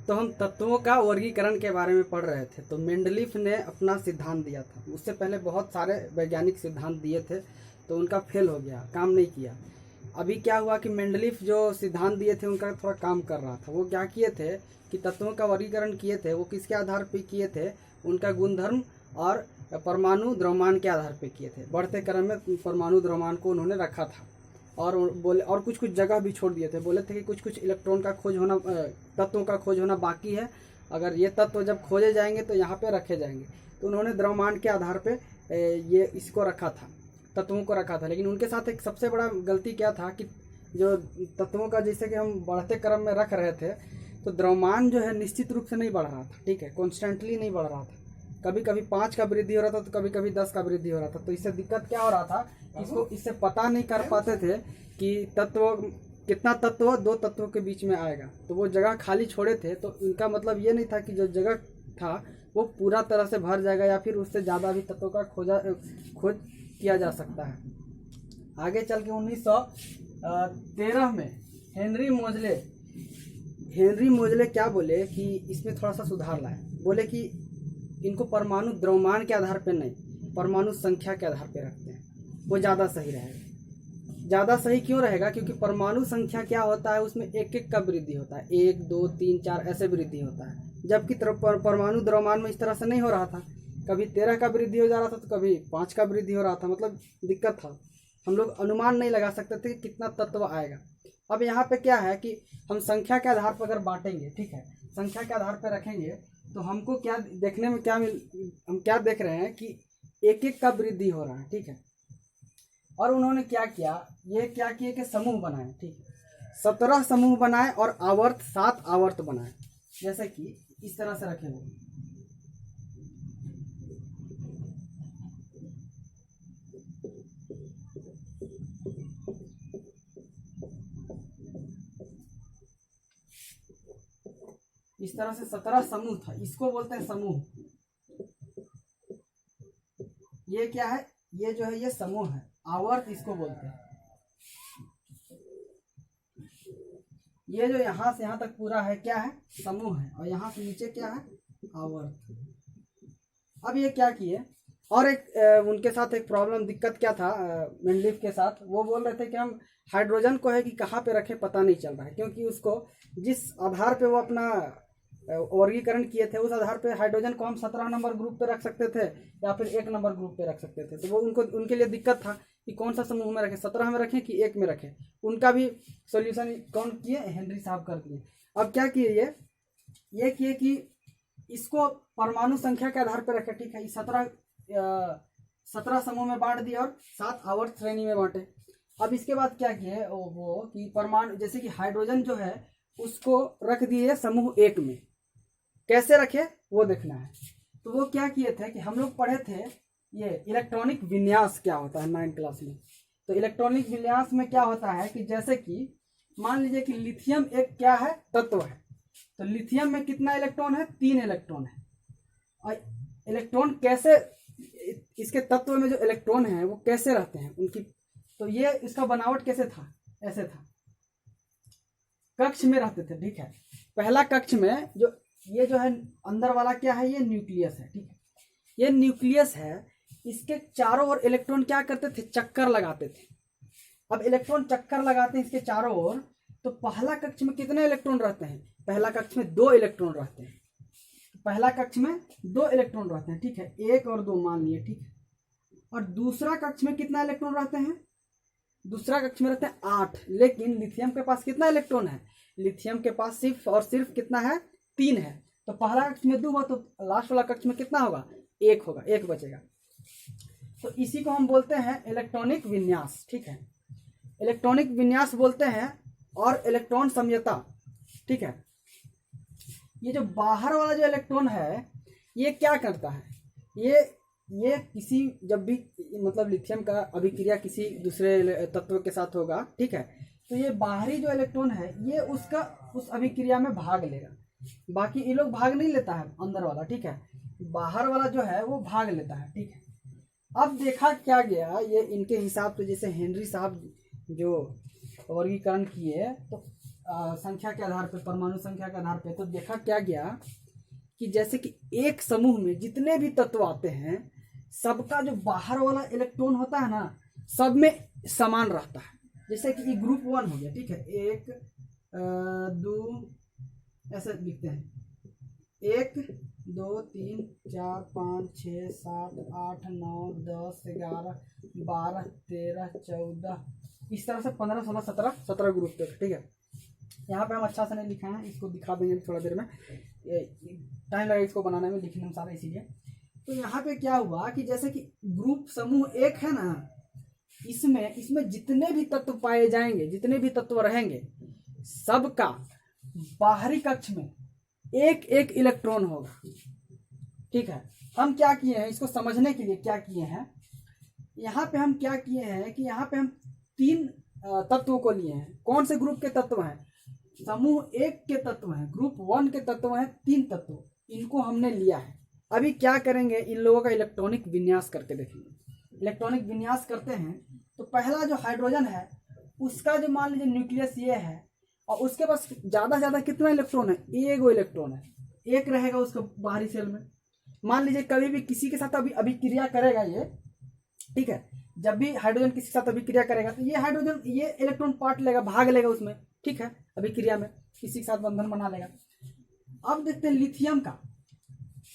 तो हम तत्वों का वर्गीकरण के बारे में पढ़ रहे थे। तो मेंडलीफ ने अपना सिद्धांत दिया था, उससे पहले बहुत सारे वैज्ञानिक सिद्धांत दिए थे, तो उनका फेल हो गया, काम नहीं किया। अभी क्या हुआ कि मेंडलीफ जो सिद्धांत दिए थे उनका थोड़ा काम कर रहा था। वो क्या किए थे कि तत्वों का वर्गीकरण किए थे, वो किसके आधार पर किए थे, उनका गुणधर्म और परमाणु द्रव्यमान के आधार पर किए थे। बढ़ते क्रम में परमाणु द्रव्यमान को उन्होंने रखा था और बोले, और कुछ कुछ जगह भी छोड़ दिए थे। बोले थे कि कुछ कुछ इलेक्ट्रॉन का खोज होना, तत्वों का खोज होना बाकी है, अगर ये तत्व जब खोजे जाएंगे तो यहाँ पे रखे जाएंगे। तो उन्होंने द्रव्यमान के आधार पे ये इसको रखा था, तत्वों को रखा था। लेकिन उनके साथ एक सबसे बड़ा गलती क्या था कि जो तत्वों का जैसे कि हम बढ़ते क्रम में रख रहे थे, तो द्रव्यमान जो है निश्चित रूप से नहीं बढ़ रहा था, ठीक है, कॉन्स्टेंटली नहीं बढ़ रहा था। कभी कभी 5 का वृद्धि हो रहा था, तो कभी कभी 10 का वृद्धि हो रहा था। तो इससे दिक्कत क्या हो रहा था, इसको इससे पता नहीं कर पाते थे कि तत्व कितना तत्व दो तत्वों के बीच में आएगा। तो वो जगह खाली छोड़े थे, तो इनका मतलब ये नहीं था कि जो जगह था वो पूरा तरह से भर जाएगा या फिर उससे ज़्यादा भी तत्वों का खोज किया जा सकता है। आगे चल के 1913 में हेनरी मोजले क्या बोले कि इसमें थोड़ा सा सुधार लाए। बोले कि इनको परमाणु द्रव्यमान के आधार पर नहीं, परमाणु संख्या के आधार पर रखते हैं, वो ज़्यादा सही रहेगा। ज़्यादा सही क्यों रहेगा, क्योंकि परमाणु संख्या क्या होता है, उसमें एक एक का वृद्धि होता है, 1 2 3 4 ऐसे वृद्धि होता है। जबकि परमाणु द्रव्यमान में इस तरह से नहीं हो रहा था, कभी 13 का वृद्धि हो जा रहा था तो कभी 5 का वृद्धि हो रहा था। मतलब दिक्कत था, हम लोग अनुमान नहीं लगा सकते थे कि कितना तत्व आएगा। अब यहाँ पे क्या है कि हम संख्या के आधार पर अगर बांटेंगे, ठीक है, संख्या के आधार पर रखेंगे, तो हमको क्या देखने में हम क्या देख रहे हैं कि एक एक का वृद्धि हो रहा है, ठीक है। और उन्होंने क्या किया, ये क्या किए कि समूह बनाए, ठीक है, 17 समूह बनाए और आवर्त 7 आवर्त बनाए। जैसे कि इस तरह से रखे हुए, इस तरह से 17 समूह था, इसको बोलते हैं समूह। ये क्या है, ये जो है ये समूह है, आवर्त इसको बोलते हैं। ये जो यहाँ से यहाँ तक पूरा है क्या है, समूह है, और यहाँ से नीचे क्या है, आवर्त। अब ये क्या किए, और एक उनके साथ एक प्रॉब्लम, दिक्कत क्या था मेंडलीफ के साथ, वो बोल रहे थे कि हम हाइड्रोजन को है कि कहाँ पे रखे पता नहीं चल रहा है, क्योंकि उसको जिस आधार पे वो अपना वर्गीकरण किए थे उस आधार पे हाइड्रोजन को हम 17 नंबर ग्रुप पे रख सकते थे या फिर 1 नंबर ग्रुप पे रख सकते थे। तो वो उनके लिए दिक्कत था कि कौन सा समूह में रखें, 17 में रखें कि 1 में रखें। उनका भी सॉल्यूशन कौन किए, हेनरी साहब कर दिए। अब क्या किए, ये किए कि इसको परमाणु संख्या के आधार पर रखे, ठीक है, 17 समूह में बांट दिए और 7 आवर्त श्रेणी में बांटे। अब इसके बाद क्या किए वो कि परमाणु, जैसे कि हाइड्रोजन जो है उसको रख दिए समूह 1 में। कैसे रखे वो देखना है। तो वो क्या किए थे कि हम लोग पढ़े थे ये इलेक्ट्रॉनिक विन्यास क्या होता है 9th क्लास में। तो इलेक्ट्रॉनिक विन्यास में क्या होता है कि जैसे कि मान लीजिए कि लिथियम एक क्या है, तत्व है। तो लिथियम में कितना इलेक्ट्रॉन है, 3 इलेक्ट्रॉन है। और इलेक्ट्रॉन कैसे, इसके तत्व में जो इलेक्ट्रॉन है वो कैसे रहते हैं उनकी, तो ये इसका बनावट कैसे था, ऐसे था, कक्ष में रहते थे, ठीक है। पहला कक्ष में जो ये जो है अंदर वाला क्या है, ये न्यूक्लियस है, ठीक है, ये न्यूक्लियस है। इसके चारों ओर इलेक्ट्रॉन क्या करते थे, चक्कर लगाते थे। अब इलेक्ट्रॉन चक्कर लगाते हैं इसके चारों ओर, तो पहला कक्ष में कितने इलेक्ट्रॉन रहते हैं, पहला कक्ष में 2 इलेक्ट्रॉन रहते हैं। पहला कक्ष में 2 इलेक्ट्रॉन रहते हैं, ठीक है, 1 और 2 मान लिए, ठीक है। और दूसरा कक्ष में कितना इलेक्ट्रॉन रहते हैं, दूसरा कक्ष में रहते हैं 8। लेकिन लिथियम के पास कितना इलेक्ट्रॉन है, लिथियम के पास सिर्फ और सिर्फ कितना है, 3 है। तो पहला कक्ष में 2 हुआ, तो लास्ट वाला कक्ष में कितना होगा, 1 होगा, 1 बचेगा। तो इसी को हम बोलते हैं इलेक्ट्रॉनिक विन्यास, ठीक है, इलेक्ट्रॉनिक विन्यास बोलते हैं। और इलेक्ट्रॉन समयता, ठीक है, ये जो बाहर वाला जो इलेक्ट्रॉन है ये क्या करता है, ये किसी जब भी मतलब लिथियम का अभिक्रिया किसी दूसरे तत्व के साथ होगा, ठीक है, तो ये बाहरी जो इलेक्ट्रॉन है ये उसका उस अभिक्रिया में भाग लेगा। बाकी ये लोग भाग नहीं लेता है अंदर वाला, ठीक है, बाहर वाला जो है वो भाग लेता है, ठीक है। अब देखा क्या गया, ये इनके हिसाब से, जैसे हेनरी साहब जो वर्गीकरण किए, तो संख्या के आधार पर, परमाणु संख्या के आधार पर, तो देखा क्या गया कि जैसे कि एक समूह में जितने भी तत्व आते हैं सबका जो बाहर वाला इलेक्ट्रॉन होता है ना सब में समान रहता है। जैसे कि ये ग्रुप 1 हो गया, ठीक है, 1 2 ऐसे लिखते हैं, 1 2 3 4 5 6 7 8 9 10 11 12 13 14 इस तरह से 15 16 17 ग्रुप तक, ठीक है। यहाँ पे हम अच्छा से नहीं लिखा है, इसको दिखा देंगे थोड़ा देर में, टाइम लगेगा इसको बनाने में, लिखने में सारा, इसीलिए। तो यहाँ पे क्या हुआ कि जैसे कि ग्रुप समूह 1 है ना, इसमें जितने भी तत्व पाए जाएंगे, जितने भी तत्व रहेंगे, सबका बाहरी कक्ष में एक एक इलेक्ट्रॉन होगा, ठीक है। हम क्या किए हैं, इसको समझने के लिए क्या किए हैं, यहाँ पे हम क्या किए हैं कि यहाँ पे हम 3 तत्वों को लिए हैं। कौन से ग्रुप के तत्व हैं? समूह 1 के तत्व हैं, ग्रुप 1 के तत्व हैं 3 तत्व, इनको हमने लिया है। अभी क्या करेंगे, इन लोगों का इलेक्ट्रॉनिक विन्यास करके देखेंगे। इलेक्ट्रॉनिक विन्यास करते हैं तो पहला जो हाइड्रोजन है उसका जो मान लीजिए न्यूक्लियस ये है, और उसके पास ज्यादा से ज्यादा कितना इलेक्ट्रॉन है? एगो इलेक्ट्रॉन है, एक रहेगा उसका बाहरी सेल में। मान लीजिए कभी भी किसी के साथ अभिक्रिया करेगा ये, ठीक है, जब भी हाइड्रोजन किसी के साथ अभिक्रिया करेगा तो ये हाइड्रोजन ये इलेक्ट्रॉन पार्ट लेगा, भाग लेगा उसमें, ठीक है, अभिक्रिया में किसी के साथ बंधन बना लेगा। अब देखते हैं लिथियम का।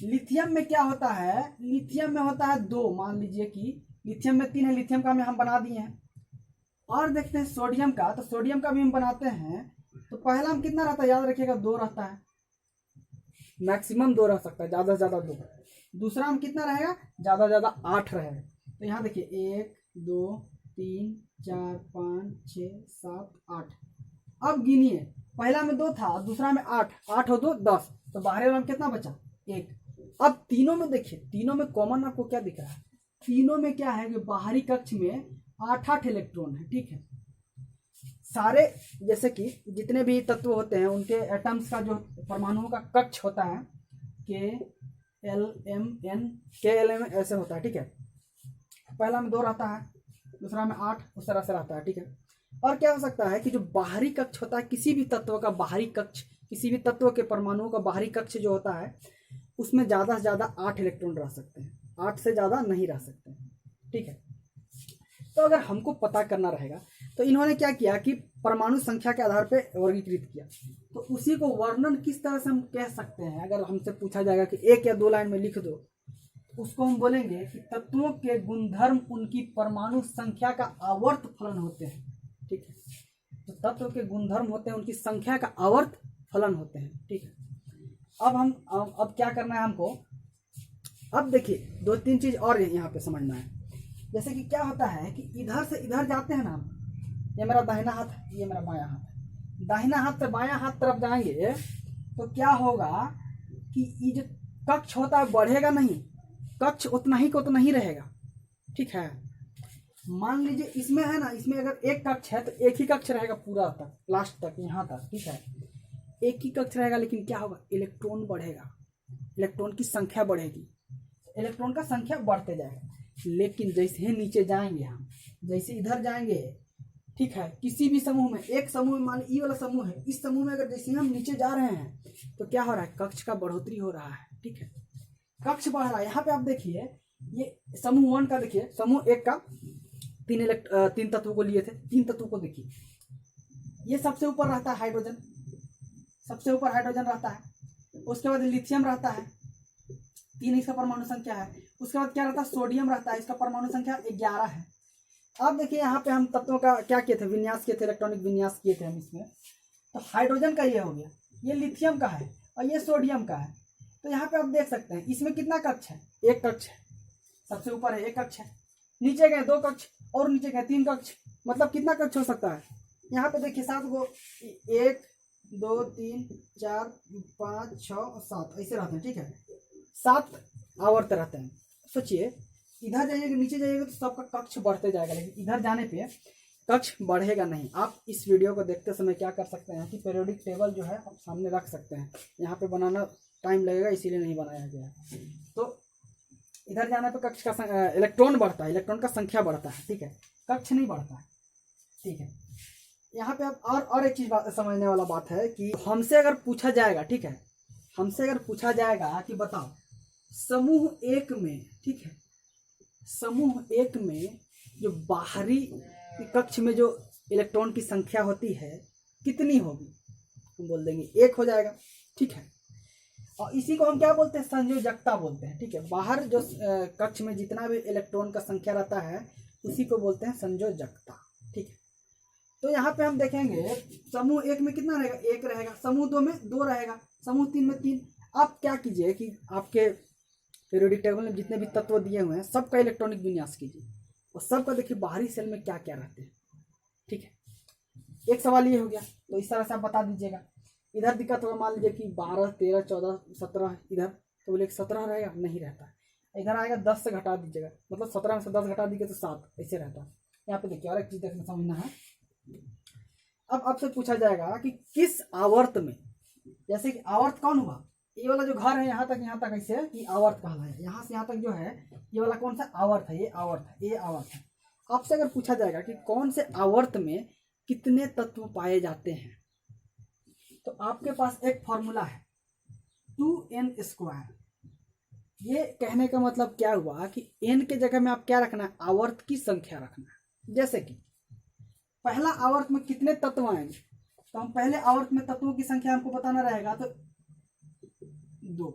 लिथियम में क्या होता है? लिथियम में होता है 2, मान लीजिए कि लिथियम में 3 है, लिथियम का हम बना दिए हैं। और देखते हैं सोडियम का, तो सोडियम का भी हम बनाते हैं। तो पहला हम कितना रहता है, याद रखिएगा 2 रहता है, मैक्सिमम 2 रह सकता है, ज्यादा से ज्यादा 2। दूसरा हम कितना रहेगा, ज्यादा से ज्यादा 8 रहेगा। तो यहाँ देखिए 1 2 3 4 5 6 7 8। अब गिनिए, पहला में 2 था, दूसरा में 8, 8 और 2 10, तो बाहरी वाला में कितना बचा? 1। अब तीनों में देखिए, तीनों में कॉमन आपको क्या दिख रहा है? तीनों में क्या है कि बाहरी कक्ष में 8-8 इलेक्ट्रॉन है, ठीक है। सारे जैसे कि जितने भी तत्व होते हैं उनके एटम्स का जो परमाणुओं का कक्ष होता है KLMN ऐसे होता है, ठीक है। पहला में 2 रहता है, दूसरा में 8, उस तरह से रहता है, ठीक है। और क्या हो सकता है कि जो बाहरी कक्ष होता है किसी भी तत्व का बाहरी कक्ष, किसी भी तत्व के परमाणुओं का बाहरी कक्ष जो होता है उसमें ज्यादा से ज्यादा 8 इलेक्ट्रॉन रह सकते हैं, 8 से ज्यादा नहीं रह सकते हैं, ठीक है। तो अगर हमको पता करना रहेगा तो इन्होंने क्या किया कि परमाणु संख्या के आधार पर वर्गीकृत किया। तो उसी को वर्णन किस तरह से हम कह सकते हैं? अगर हमसे पूछा जाएगा कि 1 या 2 लाइन में लिख दो, उसको हम बोलेंगे कि तत्वों के गुणधर्म उनकी परमाणु संख्या का आवर्त फलन होते हैं, ठीक है। तो तत्व के गुणधर्म होते हैं उनकी संख्या का आवर्त फलन होते हैं, ठीक है। अब क्या करना है हमको? अब देखिए 2-3 चीज और यहाँ पे समझना है। जैसे कि क्या होता है कि इधर से इधर जाते हैं ना, ये मेरा दाहिना हाथ है, ये मेरा बायां हाथ है, दाहिना हाथ से बायां हाथ तरफ जाएंगे तो क्या होगा कि ये जो कक्ष होता है बढ़ेगा नहीं, कक्ष उतना ही को उतना ही रहेगा, ठीक है। मान लीजिए इसमें है ना, इसमें अगर एक कक्ष है तो एक ही कक्ष रहेगा पूरा तक, लास्ट तक, यहाँ तक, ठीक है, एक ही कक्ष रहेगा। लेकिन क्या होगा, इलेक्ट्रॉन बढ़ेगा, इलेक्ट्रॉन की संख्या बढ़ेगी, इलेक्ट्रॉन का संख्या बढ़ते जाएगा। लेकिन जैसे ही नीचे जाएंगे हम, जैसे इधर जाएंगे, ठीक है, किसी भी समूह में, एक समूह में मान लीजिए ये वाला समूह है, इस समूह में अगर जैसे हम नीचे जा रहे हैं तो क्या हो रहा है, कक्ष का बढ़ोतरी हो रहा है, ठीक है, कक्ष बढ़ रहा है। यहाँ पे आप देखिए, ये समूह 1 का देखिए, समूह 1 का 3 तत्वों को लिए थे, 3 तत्वों को देखिए, ये सबसे ऊपर रहता है हाइड्रोजन, सबसे ऊपर हाइड्रोजन रहता है। उसके बाद लिथियम रहता है, 3 इसका परमाणु संख्या है। उसके बाद क्या रहता है, सोडियम रहता है, इसका परमाणु संख्या 11 है। अब देखिए यहाँ पे हम तत्वों का क्या किए थे, विन्यास किए थे, इलेक्ट्रॉनिक विन्यास किए थे हम इसमें। तो हाइड्रोजन का ये हो गया, ये लिथियम का है और ये सोडियम का है। तो यहाँ पे आप देख सकते हैं इसमें कितना कक्ष है, 1 कक्ष है, सबसे ऊपर है 1 कक्ष है, नीचे गए 2 कक्ष और नीचे गए 3 कक्ष, मतलब कितना कक्ष हो सकता है? यहाँ पे देखिए 7 गो, 1 2 3 4 5 6 और 7 ऐसे रहते हैं, ठीक है, 7 आवर्त रहते हैं। सोचिए इधर जाइएगा, नीचे जाइएगा तो सबका कक्ष बढ़ते जाएगा, लेकिन इधर जाने पे कक्ष बढ़ेगा नहीं। आप इस वीडियो को देखते समय क्या कर सकते हैं कि पीरियोडिक टेबल जो है आप सामने रख सकते हैं। यहाँ पे बनाना टाइम लगेगा, इसीलिए नहीं बनाया गया है। तो इधर जाने पे कक्ष का इलेक्ट्रॉन बढ़ता है, इलेक्ट्रॉन का संख्या बढ़ता है, ठीक है, कक्ष नहीं बढ़ता है, ठीक है। यहाँ पे अब और एक चीज समझने वाला बात है कि हमसे अगर पूछा जाएगा, ठीक है, हमसे अगर पूछा जाएगा कि बताओ समूह एक में, ठीक है, समूह एक में जो बाहरी कक्ष में जो इलेक्ट्रॉन की संख्या होती है कितनी होगी, हम बोल देंगे 1 हो जाएगा, ठीक है। और इसी को हम क्या बोलते हैं, संयोजकता बोलते हैं, ठीक है। बाहर जो कक्ष में जितना भी इलेक्ट्रॉन का संख्या रहता है उसी को बोलते हैं संयोजकता, ठीक है। तो यहाँ पे हम देखेंगे समूह 1 में कितना रहेगा, 1 रहेगा, समूह 2 में 2 रहेगा, समूह 3 में 3। आप क्या कीजिए कि आपके पीरियोडिक टेबल में जितने भी तत्व दिए हुए हैं सबका इलेक्ट्रॉनिक विन्यास कीजिए और सबका देखिए बाहरी सेल में क्या क्या रहते हैं, ठीक है। एक सवाल ये हो गया, तो इस तरह से आप बता दीजिएगा। इधर दिक्कत होगा, मान लीजिए कि 12, 13, 14, 17 इधर, तो बोले 17 रहेगा, नहीं रहता है। इधर आएगा 10 से घटा दीजिएगा, मतलब 17 में से 10 घटा दीजिए तो 7, ऐसे रहता है। यहाँ पे देखिए और एक चीज देखना समझना है। अब आपसे पूछा जाएगा कि किस आवर्त में, जैसे कि आवर्त कौन हुआ, ये वाला जो घर है यहाँ तक ऐसे ये आवर्त कहलाया, यहाँ से यहाँ तक जो है ये वाला कौन सा आवर्त है, ये आवर्त है, ये आवर्त है। आपसे अगर पूछा जाएगा कि कौन से आवर्त में कितने तत्व पाए जाते हैं, तो आपके पास एक फॉर्मूला है 2n²। ये कहने का मतलब क्या हुआ कि n के जगह में आप क्या रखना है, आवर्त की संख्या रखना है। जैसे कि पहला आवर्त में कितने तत्व आएंगे, तो हम पहले आवर्त में तत्वों की संख्या हमको बताना रहेगा, तो 2,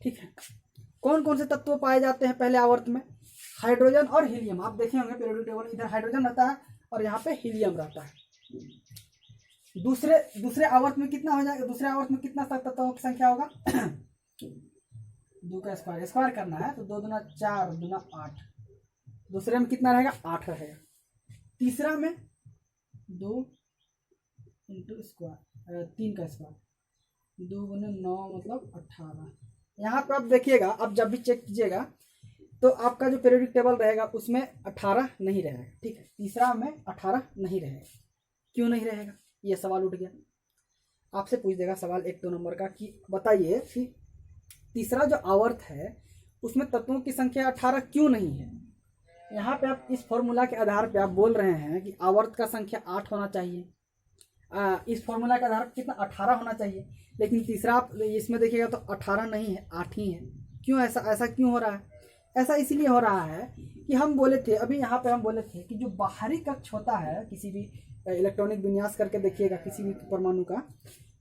ठीक है। कौन कौन से तत्व पाए जाते हैं पहले आवर्त में, हाइड्रोजन और हीलियम। आप देखे होंगे पीरियोडिक टेबल, इधर हाइड्रोजन रहता है और यहाँ पे हीलियम रहता है। दूसरे आवर्त में कितना हो जाएगा, दूसरे आवर्त में कितना तत्वों की संख्या होगा 2 का स्क्वायर करना है, तो 2 दूना 4, दूना 8, दूसरे में कितना रहेगा 8 रहेगा। तीसरा में 2 इंटू स्क्वायर 3 का स्क्वायर, 2 गुने 9 मतलब 18। यहाँ पर आप देखिएगा, अब जब भी चेक कीजिएगा तो आपका जो पीरियोडिक टेबल रहेगा उसमें 18 नहीं रहेगा, ठीक है। तीसरा में 18 नहीं रहेगा, क्यों नहीं रहेगा, ये सवाल उठ गया। आपसे पूछ देगा सवाल 1-2 नंबर का कि बताइए कि तीसरा जो आवर्त है उसमें तत्वों की संख्या 18 क्यों नहीं है। यहाँ पे आप इस फॉर्मूला के आधार पे आप बोल रहे हैं कि आवर्त का संख्या 8 होना चाहिए, इस फॉर्मूला के आधार पर कितना 18 होना चाहिए, लेकिन तीसरा आप इसमें देखिएगा तो 18 नहीं है, 8 ही है। क्यों ऐसा क्यों हो रहा है, ऐसा इसलिए हो रहा है कि हम बोले थे अभी यहाँ पे, हम बोले थे कि जो बाहरी कक्ष होता है किसी भी इलेक्ट्रॉनिक विन्यास करके देखिएगा किसी भी परमाणु का,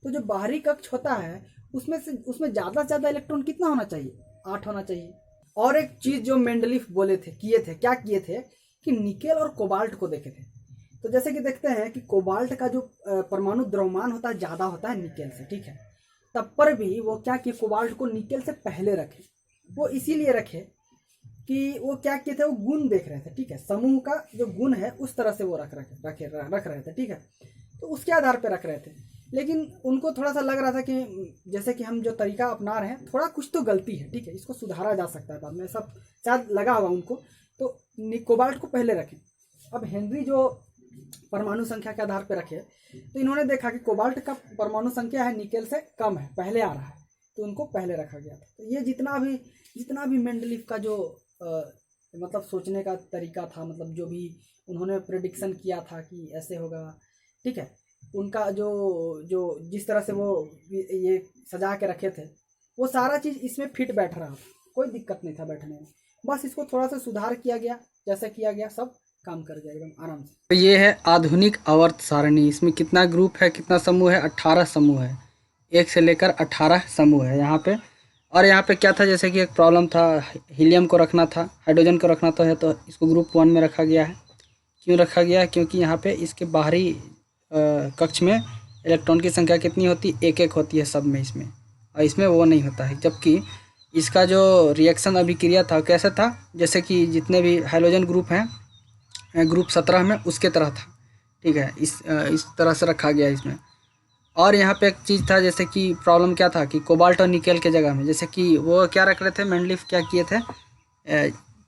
तो जो बाहरी कक्ष होता है उसमें ज़्यादा से ज़्यादा इलेक्ट्रॉन कितना होना चाहिए, 8 होना चाहिए। और एक चीज़ जो मेंडलीफ बोले थे, क्या किए थे कि निकेल और कोबाल्ट को देखे थे। तो जैसे कि देखते हैं कि कोबाल्ट का जो परमाणु द्रव्यमान होता है ज़्यादा होता है निकेल से, ठीक है। तब पर भी वो क्या किए, कोबाल्ट को निकेल से पहले रखे। वो इसीलिए रखे कि वो क्या किए थे, वो गुण देख रहे थे, ठीक है। समूह का जो गुण है उस तरह से वो रख रहे थे, ठीक है। तो उसके आधार पर रख रहे थे, लेकिन उनको थोड़ा सा लग रहा था कि जैसे कि हम जो तरीका अपना रहे हैं थोड़ा कुछ तो गलती है, ठीक है, इसको सुधारा जा सकता है बाद में, सब शायद लगा होगा उनको, तो कोबाल्ट को पहले रखें। अब हेनरी जो परमाणु संख्या के आधार पर रखे, तो इन्होंने देखा कि कोबाल्ट का परमाणु संख्या है निकेल से कम है, पहले आ रहा है, तो उनको पहले रखा गया था। तो ये जितना भी मेंडलीफ का जो मतलब सोचने का तरीका था, मतलब जो भी उन्होंने प्रेडिक्शन किया था कि ऐसे होगा, ठीक है, उनका जो जिस तरह से वो ये सजा के रखे थे वो सारा चीज़ इसमें फिट बैठ रहा था, कोई दिक्कत नहीं था बैठने में। बस इसको थोड़ा सा सुधार किया गया, जैसा किया गया सब काम कर गया एकदम आराम से। तो ये है आधुनिक आवर्त सारणी। इसमें कितना ग्रुप है, कितना समूह है, 18 समूह है, 1 से लेकर 18 समूह है यहाँ पे। और यहाँ पे क्या था, जैसे कि एक प्रॉब्लम था, हीलियम को रखना था, हाइड्रोजन को रखना था, तो इसको ग्रुप 1 में रखा गया है। क्यों रखा गया है, क्योंकि यहाँ पे इसके बाहरी कक्ष में इलेक्ट्रॉन की संख्या कितनी होती है, 1-1 होती है सब में, इसमें और इसमें वो नहीं होता है। जबकि इसका जो रिएक्शन अभिक्रिया था कैसे था, जैसे कि जितने भी हाइड्रोजन ग्रुप हैं ग्रुप 17 में उसके तरह था, ठीक है, इस तरह से रखा गया इसमें। और यहाँ पे एक चीज़ था, जैसे कि प्रॉब्लम क्या था कि कोबाल्ट और निकेल के जगह में, जैसे कि वो क्या रख रहे थे, मेंडलीफ क्या किए थे,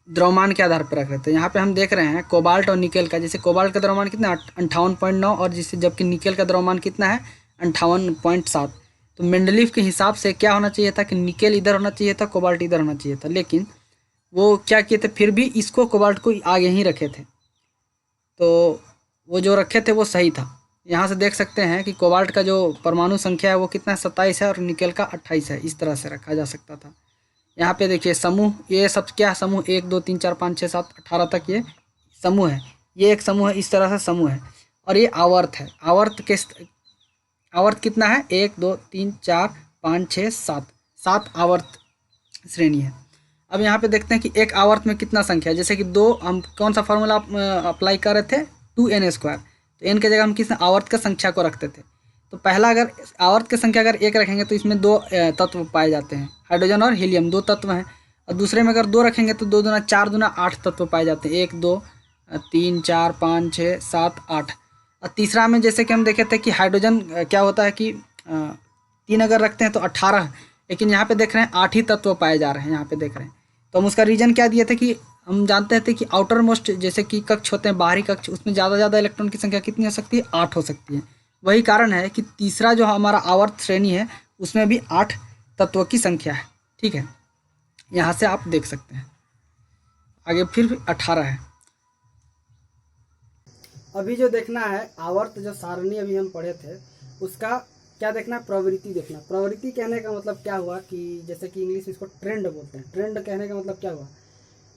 द्रव्यमान के आधार पर रख रहे थे। यहाँ पे हम देख रहे हैं कोबाल्ट और निकेल का, जैसे कोबाल्ट का द्रव्यमान कितना 58.9 और जबकि निकेल का द्रव्यमान कितना है 58.7। तो मेंडलीफ के हिसाब से क्या होना चाहिए था कि निकेल इधर होना चाहिए था, कोबाल्ट इधर होना चाहिए था, लेकिन वो क्या किए थे, फिर भी इसको कोबाल्ट को आगे ही रखे थे। तो वो जो रखे थे वो सही था। यहाँ से देख सकते हैं कि कोबाल्ट का जो परमाणु संख्या है वो कितना 27 है और निकेल का 28 है। इस तरह से रखा जा सकता था। यहाँ पे देखिए समूह, ये सब क्या समूह 1 2 3 4 5 6 7 18 तक ये समूह है। ये एक समूह है, इस तरह से समूह है। और ये आवर्त है। आवर्त कितना है? 1 2 3 4 5 6 7, 7 आवर्त श्रेणी है। अब यहाँ पे देखते हैं कि एक आवर्त में कितना संख्या है। जैसे कि दो, हम कौन सा फॉर्मूला अप्लाई कर रहे थे? 2n²। तो n की जगह हम किस आवर्त का संख्या को रखते थे। तो पहला, अगर आवर्त की संख्या अगर 1 रखेंगे तो इसमें 2 तत्व पाए जाते हैं, हाइड्रोजन और हीलियम 2 तत्व हैं। और दूसरे में अगर 2 रखेंगे तो 2 दूना 4 दूना 8 तत्व पाए जाते हैं। 1 2 3 4 5 6 7 8। और तीसरा में जैसे कि हम देखे थे कि हाइड्रोजन क्या होता है कि 3 अगर रखते हैं तो 18, लेकिन यहाँ पे देख रहे हैं 8 ही तत्व पाए जा रहे हैं। यहाँ पे देख रहे हैं, तो हम उसका रीज़न क्या दिए थे कि हम जानते थे कि आउटर मोस्ट जैसे कि कक्ष होते हैं, बाहरी कक्ष, उसमें ज़्यादा इलेक्ट्रॉन की संख्या कितनी हो सकती है? 8 हो सकती है। वही कारण है कि तीसरा जो हमारा आवर्त श्रेणी है उसमें भी 8 तत्वों की संख्या है। ठीक है, यहाँ से आप देख सकते हैं। आगे फिर 18 है। अभी जो देखना है आवर्त जो सारणी अभी हम पढ़े थे उसका क्या देखना है? प्रवृत्ति देखना। प्रवृत्ति कहने का मतलब क्या हुआ कि जैसे कि इंग्लिश में इसको ट्रेंड बोलते हैं। ट्रेंड कहने का मतलब क्या हुआ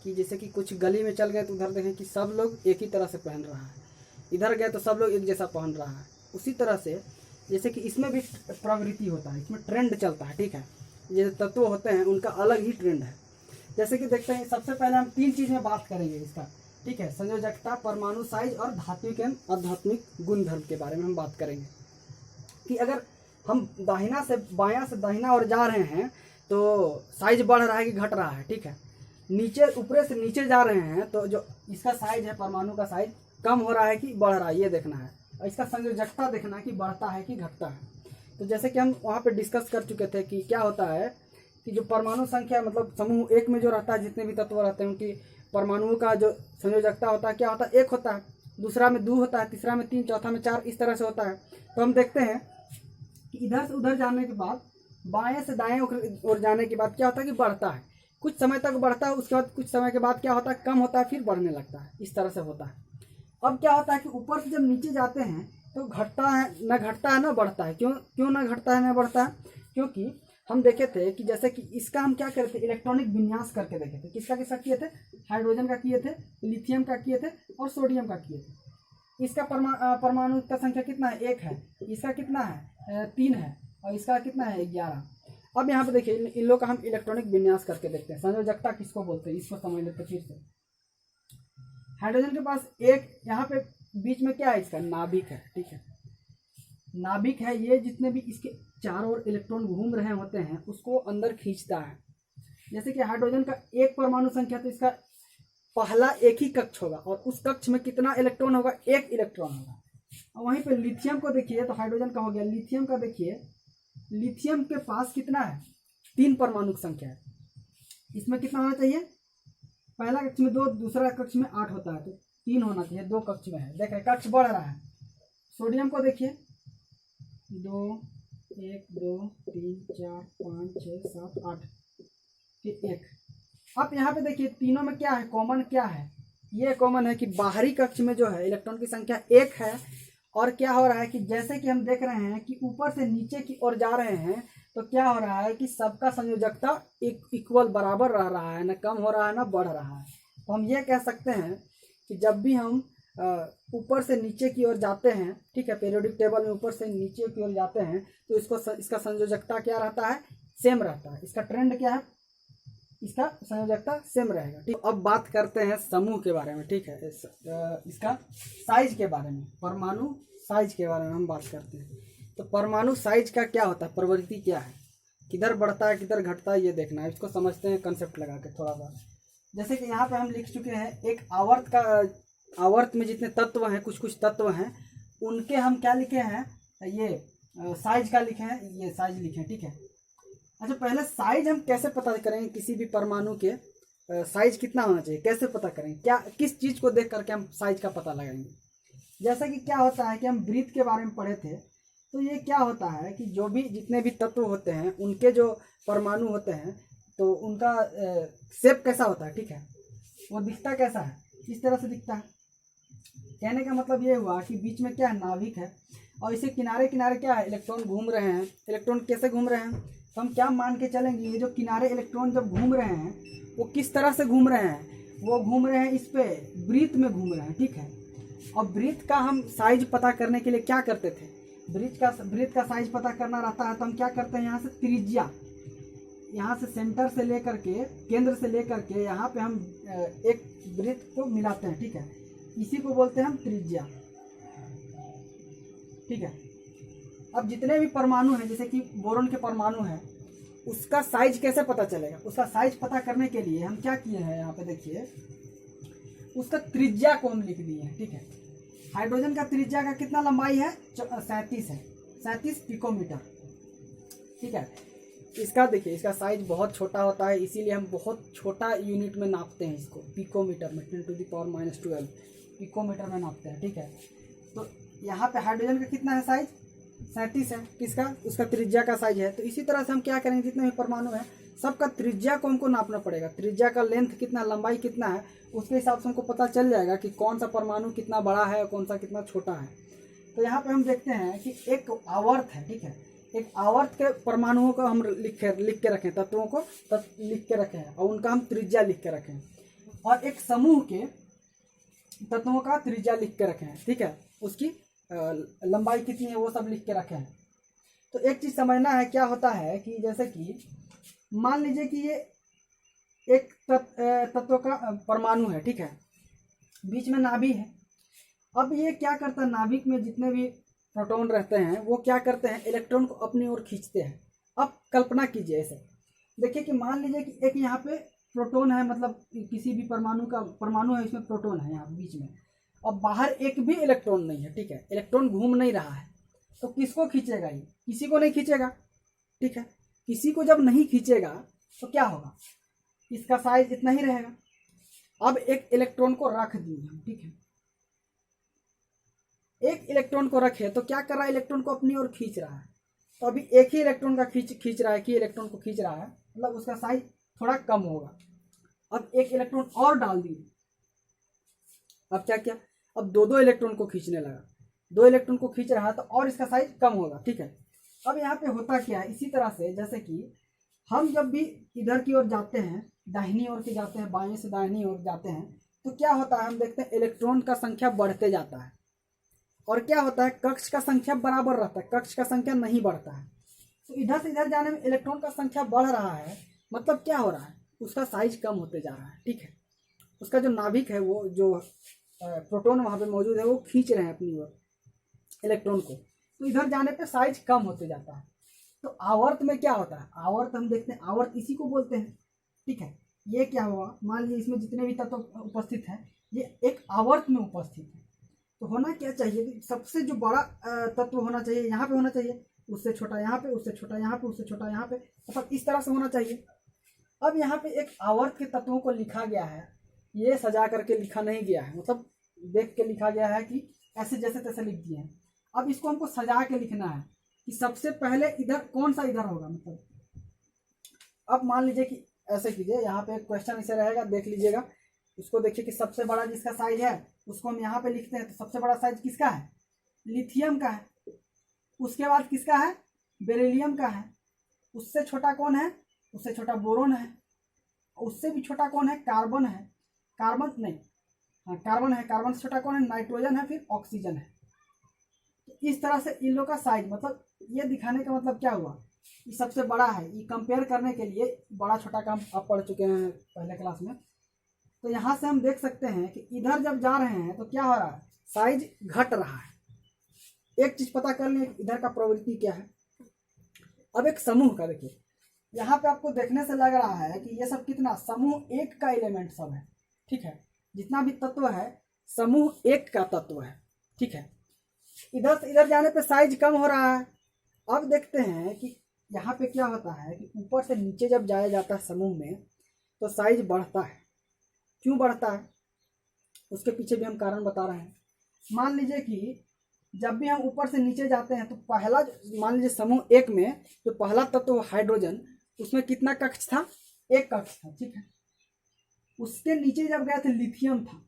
कि जैसे कि कुछ गली में चल गए तो उधर देखें कि सब लोग एक ही तरह से पहन रहा है, इधर गए तो सब लोग एक जैसा पहन रहा है। उसी तरह से जैसे कि इसमें भी प्रवृत्ति होता है, इसमें ट्रेंड चलता है। ठीक है, ये तत्व होते हैं उनका अलग ही ट्रेंड है। जैसे कि देखते हैं, सबसे पहले हम 3 चीज़ में बात करेंगे इसका। ठीक है, संयोजकता, परमाणु साइज और धात्विक एवं आध्यात्मिक गुणधर्म के बारे में हम बात करेंगे कि अगर हम दाहिना से बायां से दाहिना और जा रहे हैं तो साइज बढ़ रहा है कि घट रहा है। ठीक है, नीचे ऊपरे से नीचे जा रहे हैं तो जो इसका साइज है, परमाणु का साइज कम हो रहा है कि बढ़ रहा है, ये देखना है। और इसका संयोजकता देखना है कि बढ़ता है कि घटता है। तो जैसे कि हम वहाँ पे डिस्कस कर चुके थे कि क्या होता है कि जो परमाणु संख्या मतलब समूह 1 में जो रहता है, जितने भी तत्व रहते हैं उनकी परमाणुओं का जो संयोजकता होता है क्या होता है? 1 होता है, दूसरा में 2 होता है, तीसरा में 3, चौथा में 4, इस तरह से होता है। तो हम देखते हैं कि इधर से उधर जाने के बाद, बाएं से दाएं ओर जाने के बाद क्या होता है कि बढ़ता है। कुछ समय तक बढ़ता है, उसके बाद कुछ समय के बाद क्या होता है? कम होता है, फिर बढ़ने लगता है। इस तरह से होता है। अब क्या होता है कि ऊपर से जब नीचे जाते हैं तो घटता है, न घटता है न बढ़ता है। क्यों ना घटता है न बढ़ता है? क्योंकि हम देखे थे कि जैसे कि इसका हम क्या करे थे? इलेक्ट्रॉनिक विन्यास करके देखे थे। किसका किसका किए थे? हाइड्रोजन का किए थे, लिथियम का किए थे और सोडियम का किए थे। इसका परमाणु का संख्या कितना है? 1 है। इसका कितना है? 3 है। और इसका कितना है? 11। अब यहाँ पे देखिए, इन लोग का हम इलेक्ट्रॉनिक विन्यास करके देखते हैं। संयोजकता किसको बोलते हैं इसको समझ लेते फिर से। हाइड्रोजन के पास एक यहाँ पे बीच में क्या है? इसका नाभिक है। ठीक है, नाभिक है। ये जितने भी इसके चारों ओर इलेक्ट्रॉन घूम रहे होते हैं उसको अंदर खींचता है। जैसे कि हाइड्रोजन का 1 परमाणु संख्या, तो इसका पहला एक ही कक्ष होगा और उस कक्ष में कितना इलेक्ट्रॉन होगा? 1 इलेक्ट्रॉन होगा। और वहीं पे लिथियम को देखिए, तो हाइड्रोजन का हो गया, लिथियम का देखिए, लिथियम के पास कितना है? 3 परमाणु की संख्या है। इसमें कितना होना चाहिए? पहला कक्ष में 2, दूसरा कक्ष में 8 होता है, तो 3 होना चाहिए। 2 कक्ष में है, देख रहे कक्ष बढ़ रहा है। सोडियम को देखिए, 2 1 2 3 4 5 6 7 8, फिर 1। अब यहाँ पे देखिए तीनों में क्या है? कॉमन क्या है? ये कॉमन है कि बाहरी कक्ष में जो है इलेक्ट्रॉन की संख्या 1 है। और क्या हो रहा है कि जैसे कि हम देख रहे हैं कि ऊपर से नीचे की ओर जा रहे हैं तो क्या हो रहा है कि सबका संयोजकता इक्वल बराबर रह रहा है, न कम हो रहा है न बढ़ रहा है। तो हम ये कह सकते हैं कि जब भी हम ऊपर से नीचे की ओर जाते हैं, ठीक है, पीरियोडिक टेबल में ऊपर से नीचे की ओर जाते हैं तो इसका संयोजकता क्या रहता है? सेम रहता है। इसका ट्रेंड क्या है? इसका संयोजकता सेम रहेगा। ठीक, अब बात करते हैं समूह के बारे में। ठीक है, इसका साइज के बारे में, परमाणु साइज के बारे में हम बात करते हैं। तो परमाणु साइज का क्या होता है? प्रवृत्ति क्या है? किधर बढ़ता है किधर घटता है, ये देखना है। इसको समझते हैं कंसेप्ट लगा के थोड़ा सा। जैसे कि यहाँ पे हम लिख चुके हैं एक आवर्त में जितने तत्व हैं, कुछ तत्व हैं, उनके हम क्या लिखे हैं? ये साइज का लिखे हैं, ये साइज लिखे हैं। ठीक है, अच्छा पहले साइज हम कैसे पता करेंगे? किसी भी परमाणु के साइज कितना होना चाहिए कैसे पता करेंगे? क्या किस चीज़ को देख करके हम साइज का पता लगाएंगे? जैसा कि क्या होता है कि हम ब्रीथ के बारे में पढ़े थे, तो ये क्या होता है कि जो भी जितने भी तत्व होते हैं उनके जो परमाणु होते हैं तो उनका शेप कैसा होता है? ठीक है, वो दिखता कैसा है? इस तरह से दिखता है। कहने का मतलब ये हुआ कि बीच में क्या है, नाभिक है, और इसे किनारे किनारे क्या है, इलेक्ट्रॉन घूम रहे हैं। इलेक्ट्रॉन कैसे घूम रहे हैं, तो हम क्या मान के चलेंगे, ये जो किनारे इलेक्ट्रॉन जब घूम रहे हैं वो किस तरह से घूम रहे हैं, वो घूम रहे हैं इस पे वृत्त में घूम रहे हैं, ठीक है। और वृत्त का हम साइज पता करने के लिए क्या करते थे, वृत्त का साइज पता करना रहता है तो हम क्या करते हैं, यहाँ से त्रिज्या, यहाँ से सेंटर से लेकर के, केंद्र से लेकर के यहाँ पे हम एक वृत्त को मिलाते हैं, ठीक है। इसी को बोलते हैं हम त्रिज्या, ठीक है। अब जितने भी परमाणु हैं, जैसे कि बोरोन के परमाणु हैं, उसका साइज कैसे पता चलेगा, उसका साइज पता करने के लिए हम क्या किए हैं, यहाँ पे देखिए, उसका त्रिज्या को हम लिख दिए हैं, ठीक है। हाइड्रोजन का त्रिज्या का कितना लंबाई है, 37 है, 37 पिकोमीटर, ठीक है। इसका देखिए, इसका साइज बहुत छोटा होता है, इसीलिए हम बहुत छोटा यूनिट में नापते हैं इसको, पिकोमीटर में, 10⁻⁻12 पिकोमीटर में नापते हैं, ठीक है। तो यहाँ पे हाइड्रोजन का कितना है साइज, 37 है, किसका, उसका त्रिज्या का साइज है। तो इसी तरह से हम क्या करेंगे, जितने भी परमाणु है सबका त्रिज्या को हमको नापना पड़ेगा, त्रिज्या का लेंथ कितना, लंबाई कितना है, उसके हिसाब से हमको पता चल जाएगा कि कौन सा परमाणु कितना बड़ा है और कौन सा कितना छोटा है। तो यहाँ पे हम देखते हैं कि एक आवर्त है, ठीक है, एक आवर्त के परमाणुओं को हम लिख के रखें, तत्वों को लिख के रखें और उनका हम त्रिज्या लिख के रखें, और एक समूह के तत्वों का त्रिज्या लिख के रखें, ठीक है, उसकी लंबाई कितनी है वो सब लिख के रखें। तो एक चीज़ समझना है, क्या होता है कि जैसे कि मान लीजिए कि ये एक तत्व का परमाणु है, ठीक है, बीच में नाभि है। अब ये क्या करता है, नाभिक में जितने भी प्रोटॉन रहते हैं वो क्या करते हैं, इलेक्ट्रॉन को अपनी ओर खींचते हैं। अब कल्पना कीजिए ऐसे, देखिए कि मान लीजिए कि एक यहाँ पे प्रोटॉन है, मतलब किसी भी परमाणु है, इसमें प्रोटॉन है यहाँ बीच में, और बाहर एक भी इलेक्ट्रॉन नहीं है, ठीक है, इलेक्ट्रॉन घूम नहीं रहा है, तो किसको खींचेगा, ये किसी को नहीं खींचेगा, ठीक है। किसी को जब नहीं खींचेगा तो क्या होगा, इसका साइज इतना ही रहेगा। अब एक इलेक्ट्रॉन को रख दिए हम, ठीक है, एक इलेक्ट्रॉन को रखे तो क्या कर रहा है, इलेक्ट्रॉन को अपनी ओर खींच रहा है। तो अभी एक ही इलेक्ट्रॉन का खींच रहा है, कि इलेक्ट्रॉन को खींच रहा है, मतलब उसका साइज थोड़ा कम होगा। अब एक इलेक्ट्रॉन और डाल दिए, अब क्या किया, अब दो इलेक्ट्रॉन को खींचने लगा, 2 इलेक्ट्रॉन को खींच रहा है तो और इसका साइज कम होगा, ठीक है। अब यहाँ पे होता क्या है, इसी तरह से जैसे कि हम जब भी इधर की ओर जाते हैं, दाहिनी ओर के जाते हैं, बाएं से दाहिनी ओर जाते हैं, तो क्या होता है, हम देखते हैं इलेक्ट्रॉन का संख्या बढ़ते जाता है, और क्या होता है, कक्ष का संख्या बराबर रहता है, कक्ष का संख्या नहीं बढ़ता है। तो इधर से इधर जाने में इलेक्ट्रॉन का संख्या बढ़ रहा है, मतलब क्या हो रहा है, उसका साइज कम होते जा रहा है, ठीक है। उसका जो नाभिक है, वो जो प्रोटॉन वहाँ पे मौजूद है, वो खींच रहे हैं अपनी ओर इलेक्ट्रॉन को, तो इधर जाने पे साइज कम होते जाता है। तो आवर्त में क्या होता है, आवर्त हम देखते हैं, आवर्त इसी को बोलते हैं, ठीक है। ये क्या हुआ, मान लीजिए इसमें जितने भी तत्व उपस्थित हैं, ये एक आवर्त में उपस्थित है। तो होना क्या चाहिए कि सबसे जो बड़ा तत्व होना चाहिए यहाँ पे होना चाहिए, उससे छोटा यहाँ पे, उससे छोटा यहाँ पे, उससे छोटा यहाँ पे, मतलब इस तरह से होना चाहिए। अब यहाँ पे एक आवर्त के तत्वों को लिखा गया है, ये सजा करके लिखा नहीं गया है, मतलब देख के लिखा गया है कि ऐसे जैसे तैसे लिख दिए हैं। अब इसको हमको सजा के लिखना है कि सबसे पहले इधर कौन सा इधर होगा, मतलब अब मान लीजिए कि ऐसे कीजिए, यहाँ पे एक क्वेश्चन ऐसे रहेगा, देख लीजिएगा, उसको देखिए कि सबसे बड़ा जिसका साइज है उसको हम यहाँ पे लिखते हैं, तो सबसे बड़ा साइज किसका है, लिथियम का है। उसके बाद किसका है, बेरिलियम का है। उससे छोटा कौन है, उससे छोटा बोरोन है। उससे भी छोटा कौन है, कार्बन है, कार्बन नहीं, हाँ कार्बन है। कार्बन से छोटा कौन है, नाइट्रोजन है, फिर ऑक्सीजन है। तो इस तरह से इन लोग का साइज, मतलब ये दिखाने का मतलब क्या हुआ, ये सबसे बड़ा है। ये कंपेयर करने के लिए बड़ा छोटा का हम आप पढ़ चुके हैं पहले क्लास में। तो यहाँ से हम देख सकते हैं कि इधर जब जा रहे हैं तो क्या हो रहा है, साइज घट रहा है। एक चीज पता कर लें, इधर का प्रवृत्ति क्या है। अब एक समूह का देखिए, यहाँ पे आपको देखने से लग रहा है कि ये सब कितना, समूह एक का एलिमेंट सब है, ठीक है। जितना भी तत्व है समूह एक का तत्व है, ठीक है। इधर से इधर जाने पे साइज कम हो रहा है। अब देखते हैं कि यहाँ पे क्या होता है कि ऊपर से नीचे जब जाया जाता है समूह में तो साइज बढ़ता है। क्यों बढ़ता है, उसके पीछे भी हम कारण बता रहे हैं। मान लीजिए कि जब भी हम ऊपर से नीचे जाते हैं तो पहला, मान लीजिए समूह एक में जो पहला तत्व हाइड्रोजन, उसमें कितना कक्ष था, एक कक्ष था, ठीक है। उसके नीचे जब गए थे लिथियम था,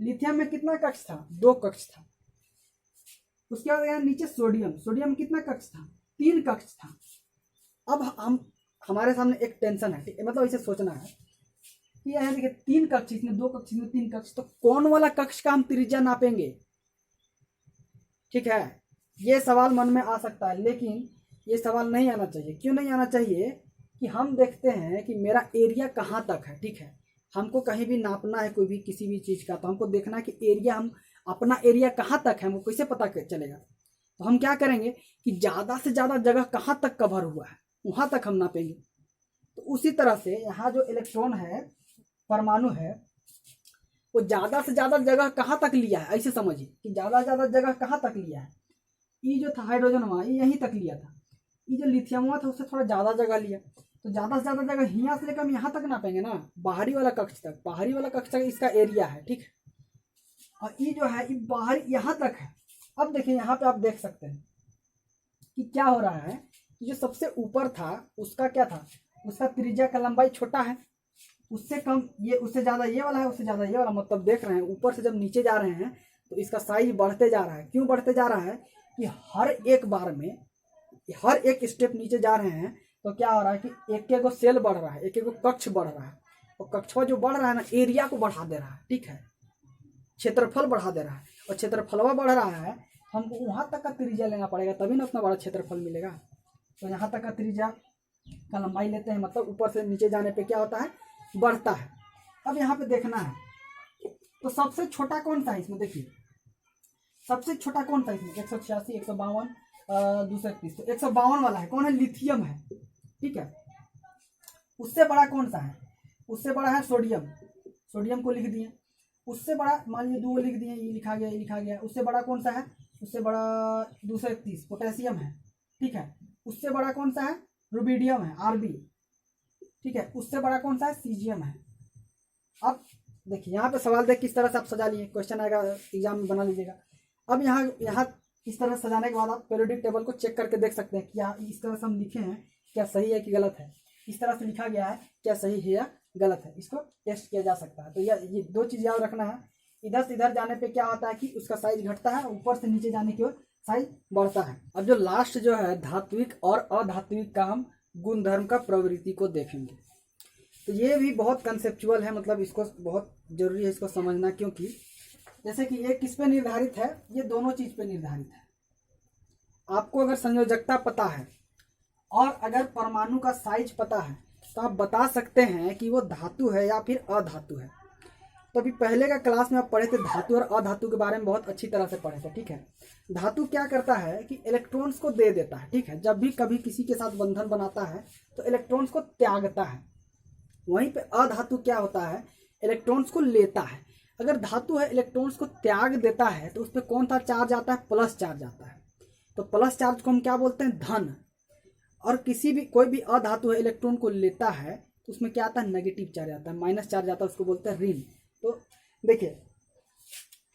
लिथियम में कितना कक्ष था? 2 कक्ष था। उसके बाद यहाँ नीचे सोडियम, सोडियम कितना कक्ष था? 3 कक्ष था। अब हम हमारे सामने एक टेंशन है, मतलब इसे सोचना है कि यहाँ देखिए 3 कक्ष, इसमें 2 कक्ष, इसमें 3 कक्ष, तो कौन वाला कक्ष का हम त्रिज्या नापेंगे? ठीक है, ये सवाल मन में आ सकता है, लेकिन ये सवाल नहीं आना चाहिए। क्यों नहीं आना चाहिए? कि हम देखते हैं कि मेरा एरिया कहाँ तक है। ठीक है, हमको कहीं भी नापना है कोई भी किसी भी चीज़ का, तो हमको देखना है कि एरिया, हम अपना एरिया कहाँ तक है, हमको कैसे पता चलेगा? तो हम क्या करेंगे कि ज़्यादा से ज़्यादा जगह कहाँ तक कवर हुआ है वहाँ तक हम नापेंगे। तो उसी तरह से यहाँ जो इलेक्ट्रॉन है, परमाणु है, वो ज़्यादा से ज़्यादा जगह कहाँ तक लिया है, ऐसे समझिए कि ज़्यादा से ज़्यादा जगह कहाँ तक लिया है। ये जो था हाइड्रोजन हुआ, ये यहीं तक लिया था। ये जो लिथियम हुआ था उससे थोड़ा ज़्यादा जगह लिया, तो ज़्यादा से ज़्यादा जगह यहाँ से लेकर हम यहाँ तक नापेंगे ना, बाहरी वाला कक्ष तक। बाहरी वाला कक्ष तक इसका एरिया है। ठीक है, और ये जो है ये बाहर यहाँ तक है। अब देखिए यहाँ पे आप देख सकते हैं कि क्या हो रहा है कि जो सबसे ऊपर था उसका क्या था, उसका त्रिज्या का लंबाई छोटा है, उससे कम ये, उससे ज़्यादा ये वाला है, उससे ज़्यादा ये वाला। मतलब देख रहे हैं ऊपर से जब नीचे जा रहे हैं तो इसका साइज बढ़ते जा रहा है। क्यों बढ़ते जा रहा है? कि हर एक बार में, हर एक स्टेप नीचे जा रहे हैं तो क्या हो रहा है कि एक एक सेल बढ़ रहा है, एक एक कक्ष बढ़ रहा है, और कक्षवा जो बढ़ रहा है ना, एरिया को बढ़ा दे रहा है। ठीक है, क्षेत्रफल बढ़ा दे रहा है, और क्षेत्रफलवा बढ़ रहा है, हमको वहाँ तक का त्रिज्या लेना पड़ेगा, तभी ना उतना बड़ा क्षेत्रफल मिलेगा। तो यहाँ तक का त्रिज्या का लंबाई लेते हैं, मतलब ऊपर से नीचे जाने पे क्या होता है, बढ़ता है। अब यहाँ पे देखना है तो सबसे छोटा कौन सा है इसमें? देखिए सबसे छोटा कौन सा है इसमें? 186, 152, 231, तो 152 वाला है। कौन है? लिथियम है। ठीक है, उससे बड़ा कौन सा है? उससे बड़ा है सोडियम, सोडियम को लिख दिए। उससे बड़ा मान लीजिए 2 लिख दिए, ये लिखा गया, ये लिखा गया। उससे बड़ा कौन सा है? उससे बड़ा 231 पोटेशियम है। ठीक है, उससे बड़ा कौन सा है? रुबिडियम है, आरबी। ठीक है, उससे बड़ा कौन सा है? सीजियम है। अब देखिए यहाँ पे सवाल देख किस तरह से आप सजा लिए, क्वेश्चन आएगा एग्जाम में, बना लीजिएगा। अब यहाँ इस तरह सजाने के बाद आप पीरियोडिक टेबल को चेक करके देख सकते हैं कि यहाँ इस तरह से हम लिखे हैं क्या सही है कि गलत है, इस तरह से लिखा गया है क्या सही है या गलत है, इसको टेस्ट किया जा सकता है। तो ये 2 चीज़ याद रखना है। इधर से इधर जाने पे क्या होता है कि उसका साइज घटता है, ऊपर से नीचे जाने की ओर साइज बढ़ता है। अब जो लास्ट जो है धात्विक और अधात्विक का हम गुणधर्म का प्रवृत्ति को देखेंगे। तो ये भी बहुत कंसेप्चुअल है, मतलब इसको बहुत जरूरी है इसको समझना, क्योंकि जैसे कि ये किस पे निर्धारित है? ये दोनों चीज पे निर्धारित है। आपको अगर संयोजकता पता है और अगर परमाणु का साइज पता है तो आप बता सकते हैं कि वो धातु है या फिर अधातु है। तो अभी पहले का क्लास में आप पढ़े थे धातु और अधातु के बारे में, बहुत अच्छी तरह से पढ़े थे। ठीक है, धातु क्या करता है कि इलेक्ट्रॉन्स को दे देता है। ठीक है, जब भी कभी किसी के साथ बंधन बनाता है तो इलेक्ट्रॉन्स को त्यागता है। वहीं पे अधातु क्या होता है? इलेक्ट्रॉन्स को लेता है। अगर धातु है इलेक्ट्रॉन्स को त्याग देता है तो उस पर कौन सा चार्ज आता है? प्लस चार्ज आता है। तो प्लस चार्ज को हम क्या बोलते हैं? धन। और कोई भी अधातु है इलेक्ट्रॉन को लेता है तो उसमें क्या आता है? नेगेटिव चार्ज आता है, माइनस चार्ज आता है, उसको बोलते हैं ऋण। तो देखिए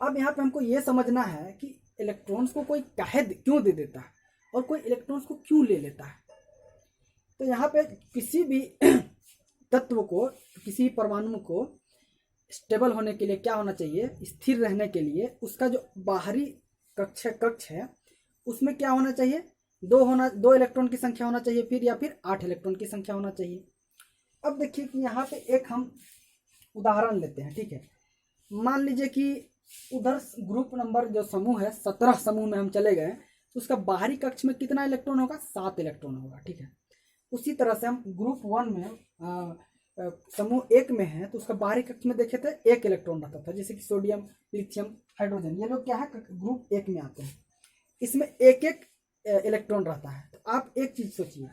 अब यहाँ पे हमको ये समझना है कि इलेक्ट्रॉन्स को कोई क्यों दे देता है और कोई इलेक्ट्रॉन्स को क्यों ले लेता है। तो यहाँ पे किसी भी तत्व को, किसी परमाणु को स्टेबल होने के लिए क्या होना चाहिए? स्थिर रहने के लिए उसका जो बाहरी कक्ष है उसमें क्या होना चाहिए? 2 इलेक्ट्रॉन की संख्या होना चाहिए, फिर या फिर 8 इलेक्ट्रॉन की संख्या होना चाहिए। अब देखिए कि यहाँ पे एक हम उदाहरण लेते हैं। ठीक है, मान लीजिए कि उधर ग्रुप नंबर जो समूह है 17 समूह में हम चले गए तो उसका बाहरी कक्ष में कितना इलेक्ट्रॉन होगा? 7 इलेक्ट्रॉन होगा। ठीक है, उसी तरह से हम ग्रुप 1 में समूह 1 में है तो उसका बाहरी कक्ष में देखे थे 1 इलेक्ट्रॉन रहता था, जैसे कि सोडियम, लिथियम, हाइड्रोजन, ये लोग क्या है ग्रुप 1 में आते हैं। इसमें 1 इलेक्ट्रॉन रहता है। तो आप एक चीज सोचिए,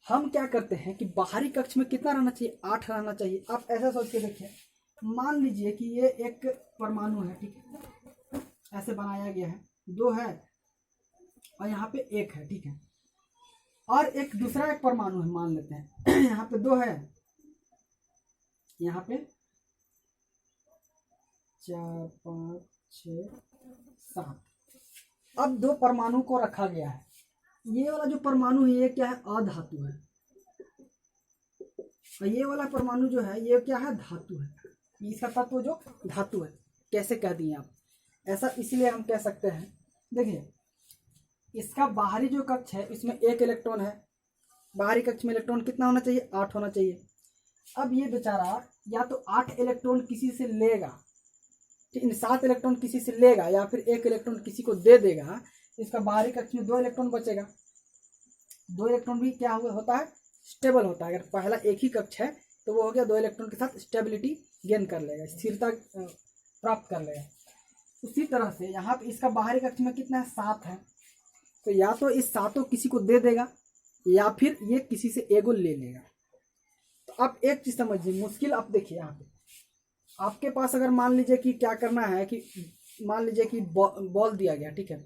हम क्या करते हैं कि बाहरी कक्ष में कितना रहना चाहिए? 8 रहना चाहिए। आप ऐसा सोच के देखिए, मान लीजिए कि ये एक परमाणु है। ठीक है, ऐसे बनाया गया है, 2 है और यहाँ पे 1 है। ठीक है, और एक दूसरा एक परमाणु है, मान लेते हैं यहाँ पे 2 है, यहाँ पे 4, 5, 6, 7। अब 2 परमाणु को रखा गया है। ये वाला जो परमाणु है ये क्या है? अधातु है, और ये वाला परमाणु जो है ये क्या है? धातु है। इसका तत्व जो धातु है। कैसे कह दिए आप, ऐसा इसलिए हम कह सकते हैं, देखिए इसका बाहरी जो कक्ष है इसमें 1 इलेक्ट्रॉन है, बाहरी कक्ष में इलेक्ट्रॉन कितना होना चाहिए, 8 होना चाहिए। अब ये बेचारा या तो 8 इलेक्ट्रॉन किसी से लेगा, इन 7 इलेक्ट्रॉन किसी से लेगा, या फिर 1 इलेक्ट्रॉन किसी को दे देगा, इसका बाहरी कक्ष में 2 इलेक्ट्रॉन बचेगा। 2 इलेक्ट्रॉन भी क्या होता है, स्टेबल होता है। अगर पहला एक ही कक्ष है तो वो हो गया 2 इलेक्ट्रॉन के साथ स्टेबिलिटी गेन कर लेगा, स्थिरता प्राप्त कर लेगा। उसी तरह से यहाँ पे इसका बाहरी कक्ष में कितना है, 7 है, तो या तो इस 7 किसी को दे देगा या फिर ये किसी से एगो ले लेगा। तो आप एक चीज समझिए, मुश्किल आप देखिए यहाँ पे, आपके पास अगर मान लीजिए कि क्या करना है कि मान लीजिए कि बॉल दिया गया, ठीक है,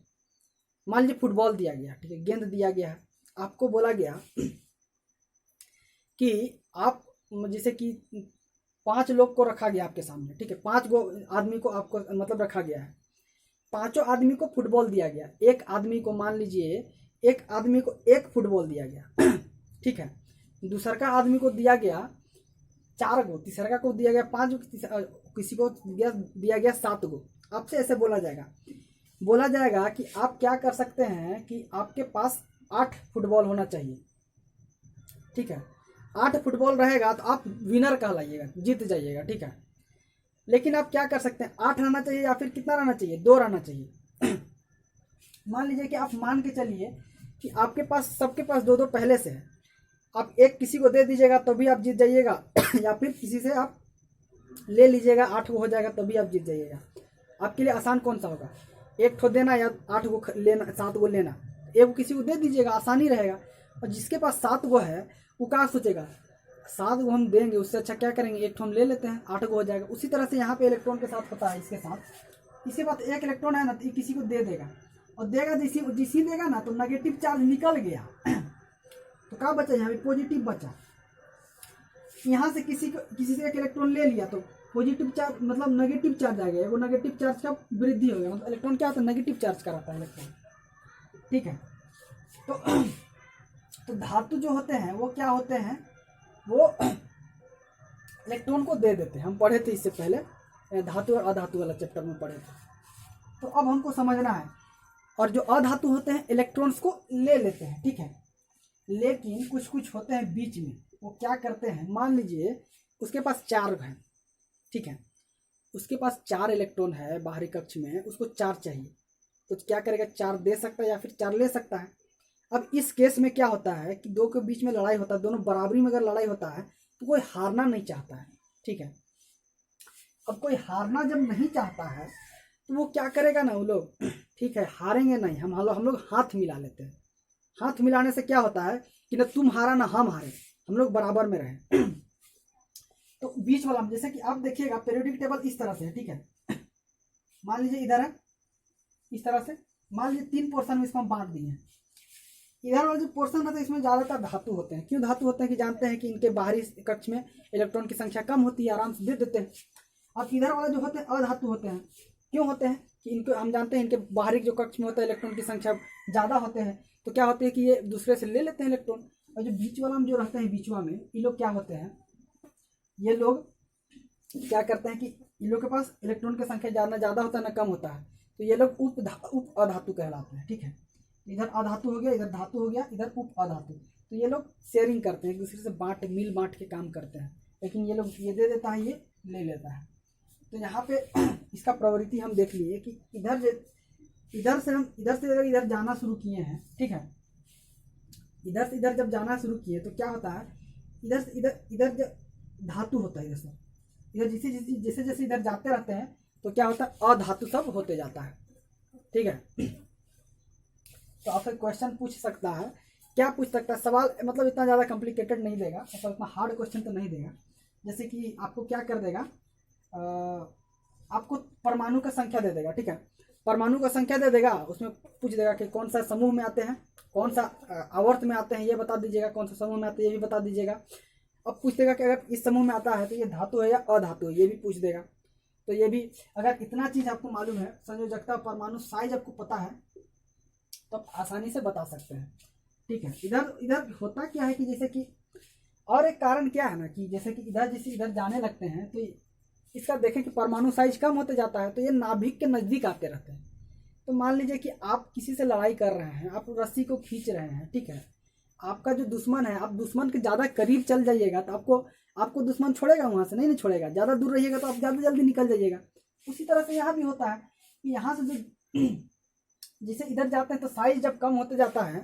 मान लीजिए फुटबॉल दिया गया, ठीक है, गेंद दिया गया है, आपको बोला गया कि आप जैसे कि 5 लोग को रखा गया आपके सामने, ठीक है, 5 गो आदमी को आपको मतलब रखा गया है, 5 आदमी को फुटबॉल दिया गया, एक आदमी को मान लीजिए एक आदमी को 1 फुटबॉल दिया गया ठीक है, दूसरा का आदमी को दिया गया 4 गो, तीसरा को दिया गया 5 गो, किसी को दिया गया 7 गो। आपसे ऐसे बोला जाएगा कि आप क्या कर सकते हैं कि आपके पास 8 फुटबॉल होना चाहिए, ठीक है, 8 फुटबॉल रहेगा तो आप विनर कहलाइएगा, जीत जाइएगा, ठीक है। लेकिन आप क्या कर सकते हैं, 8 रहना चाहिए या फिर कितना रहना चाहिए, 2 रहना चाहिए मान लीजिए कि आप मान के चलिए कि आपके पास सबके पास 2-2 पहले से है, आप एक किसी को दे दीजिएगा तो भी आप जीत जाइएगा या फिर किसी से आप ले लीजिएगा, 8 गो हो जाएगा तो भी आप जीत जाइएगा। आपके लिए आसान कौन सा होगा, 1 ठो देना या 8 गो लेना, 7 गो लेना, एक किसी को दे दीजिएगा, आसानी रहेगा। और जिसके पास 7 गो है वो क्या सोचेगा, 7 गो हम देंगे, उससे अच्छा क्या करेंगे, 1 ठो हम ले लेते हैं, 8 गो हो जाएगा। उसी तरह से यहाँ पे इलेक्ट्रॉन के साथ होता है, इसके साथ इसके बाद 1 इलेक्ट्रॉन है ना, तो किसी को दे देगा, और देगा जिसी देगा ना तो नेगेटिव चार्ज निकल गया तो क्या बचा, यहाँ पे पॉजिटिव बचा। यहाँ से किसी से 1 इलेक्ट्रॉन ले लिया तो पॉजिटिव चार्ज मतलब नेगेटिव चार्ज आ गया, वो नेगेटिव चार्ज का वृद्धि हो गया, मतलब इलेक्ट्रॉन क्या होता है, नेगेटिव चार्ज कराता है इलेक्ट्रॉन, ठीक है। तो धातु जो होते हैं वो क्या होते हैं, वो इलेक्ट्रॉन को दे देते हैं। हम पढ़े थे इससे पहले धातु और अधातु वाला चैप्टर में पढ़े थे, तो अब हमको समझना है। और जो अधातु होते हैं इलेक्ट्रॉन्स को ले लेते हैं, ठीक है, लेकिन कुछ कुछ होते हैं बीच में, वो क्या करते हैं, मान लीजिए उसके पास 4 है, ठीक है, उसके पास 4 इलेक्ट्रॉन है बाहरी कक्ष में, उसको 4 चाहिए, तो क्या करेगा, 4 दे सकता है या फिर 4 ले सकता है। अब इस केस में क्या होता है कि 2 के बीच में लड़ाई होता है, दोनों बराबरी में अगर लड़ाई होता है तो कोई हारना नहीं चाहता है, ठीक है। अब कोई हारना जब नहीं चाहता है तो वो क्या करेगा ना, वो लोग ठीक है हारेंगे नहीं, हम लोग हाथ मिला लेते हैं। हाथ मिलाने से क्या होता है कि ना तुम हारा ना हम हारे, हम लोग बराबर में रहे तो बीच वाला जैसे कि आप देखिएगा पीरियोडिक टेबल इस तरह से है, ठीक है, मान लीजिए इधर है इस तरह से, मान लीजिए 3 पोर्शन में इसको हम बांट दिए हैं। इधर वाला जो पोर्शन होता है इसमें ज़्यादातर धातु होते हैं। क्यों धातु होते हैं कि जानते हैं कि इनके बाहरी कक्ष में इलेक्ट्रॉन की संख्या कम होती है, आराम से दे देते हैं। अब इधर वाला जो होते हैं अधातु होते हैं। क्यों होते हैं कि इनको हम जानते हैं इनके बाहरी जो कक्ष में होता है इलेक्ट्रॉन की संख्या ज़्यादा होते हैं, तो क्या होते हैं कि ये दूसरे से ले लेते हैं इलेक्ट्रॉन। और जो बीच वाला में जो रहते हैं बीचवा में, ये लोग क्या होते हैं, ये लोग क्या करते हैं कि इन लोग के पास इलेक्ट्रॉन की संख्या ना ज़्यादा होता है ना कम होता है, तो ये लोग उप अधातु कहलाते हैं, ठीक है। इधर अधातु हो गया, इधर धातु हो गया, इधर उप अधातु। तो ये लोग शेयरिंग करते हैं, एक दूसरे से मिल बांट के काम करते हैं, लेकिन ये लोग ये दे देता है, ये ले लेता है। तो यहाँ पे इसका प्रवृत्ति हम देख लिए कि इधर से इधर जाना शुरू किए हैं, ठीक है। इधर से इधर जब जाना शुरू किए तो क्या होता है, इधर से इधर जब धातु होता है, इधर जैसे जैसे इधर जाते रहते हैं तो क्या होता है अधातु सब होते जाता है, ठीक है। तो आपसे क्वेश्चन पूछ सकता है, क्या पूछ सकता है सवाल, मतलब इतना ज़्यादा कॉम्प्लिकेटेड नहीं देगा, मतलब इतना हार्ड क्वेश्चन तो नहीं देगा। जैसे कि आपको क्या कर देगा, आपको परमाणु का संख्या दे देगा, ठीक है। परमाणु का संख्या दे देगा, उसमें पूछ देगा कि कौन सा समूह में आते हैं, कौन सा आवर्त में आते हैं ये बता दीजिएगा, कौन सा समूह में आते हैं ये भी बता दीजिएगा। अब पूछ देगा कि अगर इस समूह में आता है तो ये धातु है या अधातु है, ये भी पूछ देगा। तो ये भी अगर इतना चीज़ आपको मालूम है, संयोजकता परमाणु साइज आपको पता है, तो आप आसानी से बता सकते हैं, ठीक है। इधर होता क्या है कि जैसे कि और एक कारण क्या है ना कि जैसे कि इधर जाने लगते हैं तो इसका देखें कि परमाणु साइज कम होते जाता है, तो ये नाभिक के नज़दीक आते रहते हैं। तो मान लीजिए कि आप किसी से लड़ाई कर रहे हैं, आप रस्सी को खींच रहे हैं, ठीक है, आपका जो दुश्मन है, आप दुश्मन के ज़्यादा करीब चल जाइएगा तो आपको दुश्मन छोड़ेगा वहाँ से? नहीं छोड़ेगा। ज़्यादा दूर रहिएगा तो आप ज़्यादा जल्दी निकल जाइएगा। उसी तरह से यहाँ भी होता है कि यहाँ से जो जिसे इधर जाते हैं तो साइज जब कम होते जाता है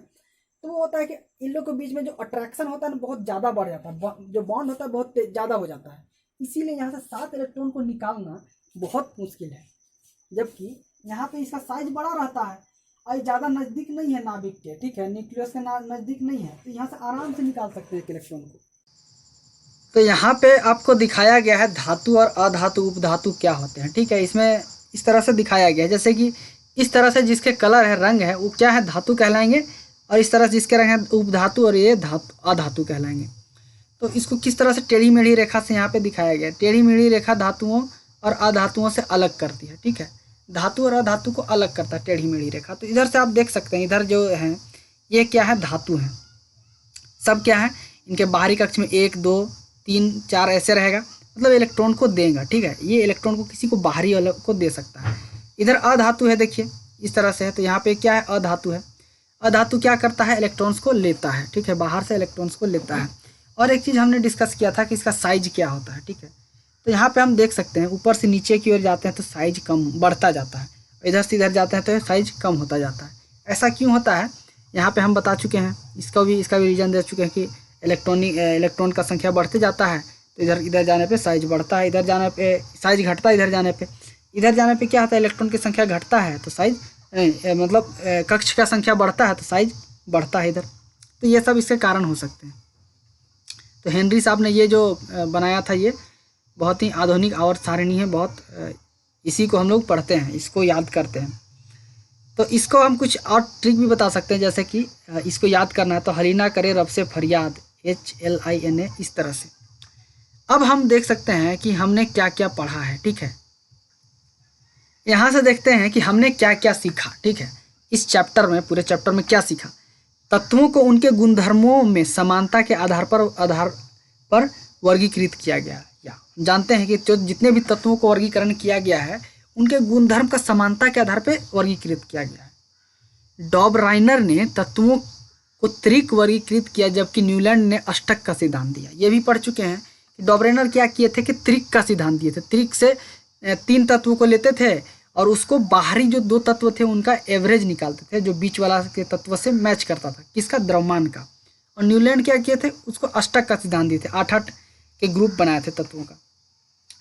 तो वो होता है कि इन लोग के बीच में जो अट्रैक्शन होता है ना बहुत ज़्यादा बढ़ जाता है, जो बॉन्ड होता है बहुत ज़्यादा हो जाता है। इसीलिए यहाँ से 7 इलेक्ट्रॉन को निकालना बहुत मुश्किल है, जबकि यहाँ पे इसका साइज बड़ा रहता है और ज़्यादा नज़दीक नहीं है नाभिक के, ठीक है, न्यूक्लियस के नज़दीक नहीं है, तो यहाँ से आराम से निकाल सकते हैं एक इलेक्ट्रॉन को। तो यहाँ पे आपको दिखाया गया है धातु और अधातु उपधातु क्या होते हैं, ठीक है। इसमें इस तरह से दिखाया गया है, जैसे कि इस तरह से जिसके कलर है, रंग है, वो क्या है, धातु कहलाएंगे, और इस तरह से जिसके रंग है उपधातु और ये धातु अधातु कहलाएंगे। तो इसको किस तरह से टेढ़ी मेढ़ी रेखा से यहाँ पे दिखाया गया है। टेढ़ी मेढ़ी रेखा धातुओं और अधातुओं से अलग करती है, ठीक है, धातु और अधातु को अलग करता है टेढ़ी मेढ़ी रेखा। तो इधर से आप देख सकते हैं, इधर जो है ये क्या है, धातु है, सब क्या है, इनके बाहरी कक्ष में 1 2 3 4 ऐसे रहेगा, मतलब इलेक्ट्रॉन को देगा, ठीक है, ये इलेक्ट्रॉन को किसी को बाहरी वाले को दे सकता है। इधर अधातु है, देखिए इस तरह से है, तो यहाँ पे क्या है, अधातु है। अधातु क्या करता है, इलेक्ट्रॉन्स को लेता है, ठीक है, बाहर से इलेक्ट्रॉन्स को लेता है। और एक चीज़ हमने डिस्कस किया था कि इसका साइज क्या होता है, ठीक है। तो यहाँ पे हम देख सकते हैं ऊपर से नीचे की ओर जाते हैं तो साइज कम बढ़ता जाता है, इधर से इधर जाते हैं तो साइज कम होता जाता है। ऐसा क्यों होता है, यहाँ पे हम बता चुके हैं, इसका भी रीज़न दे चुके हैं कि इलेक्ट्रॉन का संख्या बढ़ते जाता है तो इधर जाने पे साइज बढ़ता है, इधर जाने पे साइज घटता है, इधर जाने पे क्या होता है, इलेक्ट्रॉन की संख्या घटता है तो साइज मतलब कक्ष का संख्या बढ़ता है तो साइज बढ़ता है इधर। तो ये सब इसके कारण हो सकते हैं। तो हेनरी साहब ने ये जो बनाया था ये बहुत ही आधुनिक आवर्त सारणी है, बहुत इसी को हम लोग पढ़ते हैं, इसको याद करते हैं। तो इसको हम कुछ और ट्रिक भी बता सकते हैं, जैसे कि इसको याद करना है तो हरीना करे रब से फरियाद, HLINA, इस तरह से। अब हम देख सकते हैं कि हमने क्या क्या पढ़ा है, ठीक है। यहाँ से देखते हैं कि हमने क्या क्या सीखा, ठीक है, इस चैप्टर में, पूरे चैप्टर में क्या सीखा। तत्वों को उनके गुणधर्मों में समानता के आधार पर वर्गीकृत किया गया। या जानते हैं कि जो जितने भी तत्वों को वर्गीकरण किया गया है उनके गुणधर्म का समानता के आधार पर वर्गीकृत किया गया है। डॉबराइनर ने तत्वों को त्रिक वर्गीकृत किया, जबकि न्यूलैंड ने अष्टक का सिद्धांत दिया। ये भी पढ़ चुके हैं कि डॉबराइनर क्या किए थे कि त्रिक का सिद्धांत दिए थे। त्रिक से 3 तत्वों को लेते थे और उसको बाहरी जो 2 तत्व थे उनका एवरेज निकालते थे, जो बीच वाला के तत्व से मैच करता था, किसका, द्रव्यमान का। और न्यूलैंड क्या किए थे, उसको अष्टक का सिद्धांत दिए थे, 8 के ग्रुप बनाए थे तत्वों का।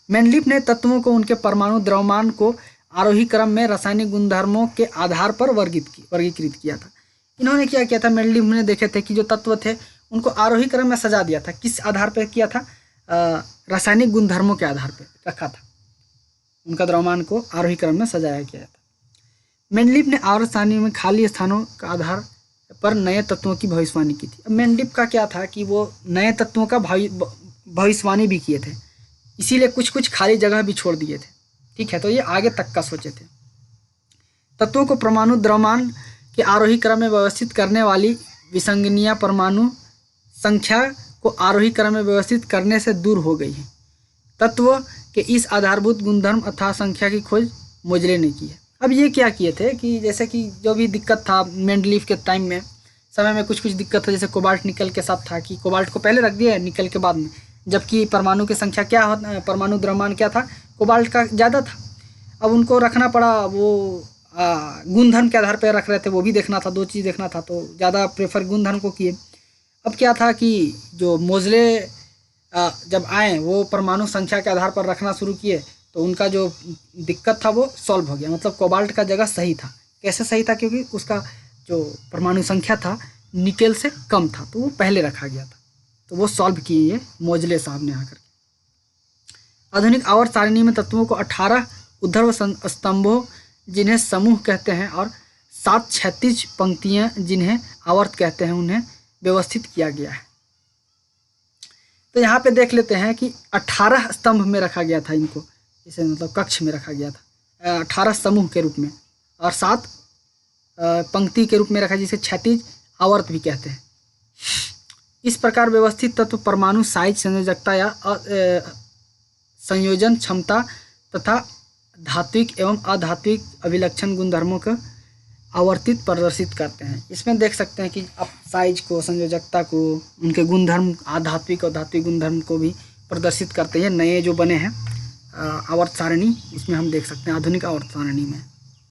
मेंडलीफ ने तत्वों को उनके परमाणु द्रव्यमान को आरोही क्रम में रासायनिक गुणधर्मों के आधार पर वर्गीकृत किया था। इन्होंने क्या किया था, मेंडलीफ ने देखे थे कि जो तत्व थे उनको आरोही क्रम में सजा दिया था। किस आधार पर किया था, रासायनिक गुणधर्मों के आधार पर रखा था, उनका द्रव्यमान को आरोही क्रम में सजाया गया था। मेंडलीफ ने आवर्त सारणी में खाली स्थानों के आधार पर नए तत्वों की भविष्यवाणी की थी। अब मेंडलीफ का क्या था कि वो नए तत्वों का भविष्यवाणी भी किए थे, इसीलिए कुछ खाली जगह भी छोड़ दिए थे, ठीक है। तो ये आगे तक का सोचे थे। तत्वों को परमाणु द्रव्यमान के आरोही क्रम में व्यवस्थित करने वाली विसंगनीय परमाणु संख्या को आरोही क्रम में व्यवस्थित करने से दूर हो गई है। तत्व के इस आधारभूत गुणधर्म अथवा संख्या की खोज मोजले ने की है। अब ये क्या किए थे कि जैसे कि जो भी दिक्कत था मेंडलीफ के टाइम में, समय में कुछ कुछ दिक्कत था, जैसे कोबाल्ट निकल के साथ था कि कोबाल्ट को पहले रख दिया निकल के बाद में, जबकि परमाणु की संख्या क्या होता, परमाणु द्रव्यमान क्या था, कोबाल्ट का ज़्यादा था। अब उनको रखना पड़ा, वो गुणधर्म के आधार पर रख रहे थे, वो भी देखना था, 2 चीज़ देखना था, तो ज़्यादा प्रेफर गुणधर्म को किए। अब क्या था कि जो मोजले जब आए वो परमाणु संख्या के आधार पर रखना शुरू किए तो उनका जो दिक्कत था वो सॉल्व हो गया, मतलब कोबाल्ट का जगह सही था। कैसे सही था, क्योंकि उसका जो परमाणु संख्या था निकेल से कम था, तो वो पहले रखा गया था, तो वो सॉल्व किए ये मोजले साहब ने आकर के। आधुनिक आवर्त सारणी में तत्वों को 18 ऊर्ध्व स्तंभों जिन्हें समूह कहते हैं और 7 क्षैतिज पंक्तियाँ जिन्हें आवर्त कहते हैं उन्हें व्यवस्थित किया गया है। तो यहाँ पे देख लेते हैं कि 18 स्तंभ में रखा गया था इनको, इसे मतलब कक्ष में रखा गया था 18 समूह के रूप में, और 7 पंक्ति के रूप में रखा, जिसे क्षैतिज आवर्त भी कहते हैं। इस प्रकार व्यवस्थित तत्व परमाणु साइज, संयोजकता या संयोजन क्षमता तथा धात्विक एवं अधात्विक अभिलक्षण गुणधर्मों को आवर्तित प्रदर्शित करते हैं। इसमें देख सकते हैं कि आप साइज को, संयोजकता को, उनके गुणधर्म आधात्विक और धात्विक गुणधर्म को भी प्रदर्शित करते हैं। नए जो बने हैं आवर्त सारणी, इसमें हम देख सकते हैं आधुनिक आवर्त सारणी में।